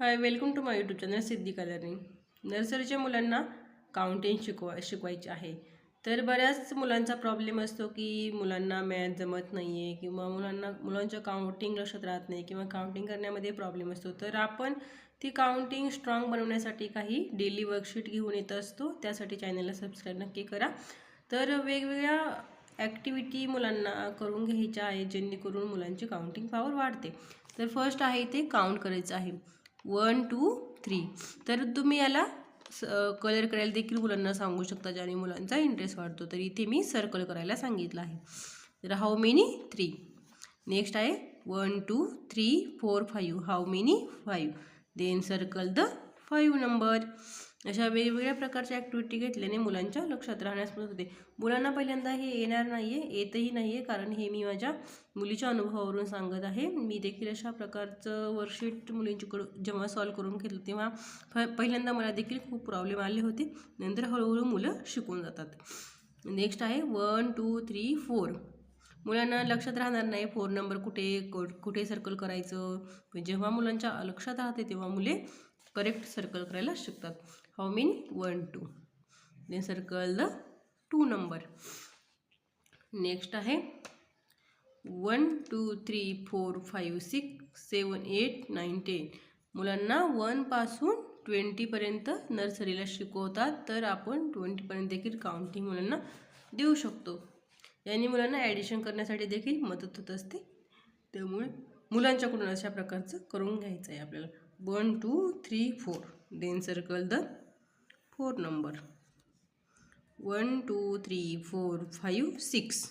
High, welcome to my YouTube channel Siddhi colouring. नर्सरीच्या मुलांना counting शिकवायचे आहे. तर बऱ्याच मुलांचा प्रॉब्लेम असतो की मुलांना मॅथ जमत नाही आहे किंवा मुलांच्या काउंटिंग लक्षात राहत नाही किंवा काउंटिंग करण्यामध्ये प्रॉब्लेम असतो. तर आपण ती काउंटिंग स्ट्रॉंग बनवण्यासाठी काही डेली वर्कशीट घेऊन येत असतो. त्यासाठी चॅनलला सबस्क्राईब नक्की करा. तर वेगवेगळ्या ॲक्टिव्हिटी मुलांना करून घ्यायच्या आहेत जेणेकरून मुलांची काउंटिंग पॉवर वाढते. तर फर्स्ट आहे ते काउंट करायचं आहे 1 2 3. तर तुम्ही याला कलर करायला देखील मुलांना सांगू शकता ज्याने मुलांचा इंटरेस्ट वाढतो. तर इथे मी सर्कल करायला सांगितलं आहे. तर हाऊ मेनी 3. नेक्स्ट आहे 1 2 3 4 5. How many 5. Then circle the 5 number. अशा वेगवेगळ्या प्रकारच्या ॲक्टिव्हिटी घेतल्याने मुलांच्या लक्षात राहण्यास मदत होते. मुलांना पहिल्यांदा हे येणार नाही आहे, येतही नाही आहे, कारण हे मी माझ्या मुलीच्या अनुभवावरून सांगत आहे. मी देखील अशा प्रकारचं वर्कशीट मुलींच्याकडून जेव्हा सॉल्व करून घेतलं तेव्हा पहिल्यांदा मला देखील खूप प्रॉब्लेम आले होते. नंतर हळूहळू मुलं शिकून जातात. नेक्स्ट आहे 1 2 3 4. मुलांना लक्षात राहणार नाही 4 नंबर कुठे सर्कल करायचं. जेव्हा मुलांच्या लक्षात राहते तेव्हा मुले करेक्ट सर्कल करायला शिकतात. How many 1 2. Then circle the 2 number. Next आहे 1 2 3 4 5 6 7 8 9 10. मुलांना 1 पासून 20 पर्यंत नर्सरीला शिकवतात. तर आपण 20 पर्यंत देखील काउंटिंग मुलांना देऊ शकतो. याने मुलांना ॲडिशन करण्यासाठी देखील मदत होत असते. त्यामुळे मुलांच्याकडून अशा प्रकारचं करून घ्यायचं आहे आपल्याला. 1 2 3 4. Then circle the 4 number. 1 2 3 4 5 6.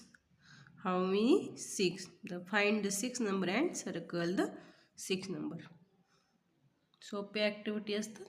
How many? 6. Find the 6 number and circle the 6 number. सोपी ॲक्टिव्हिटी असतात.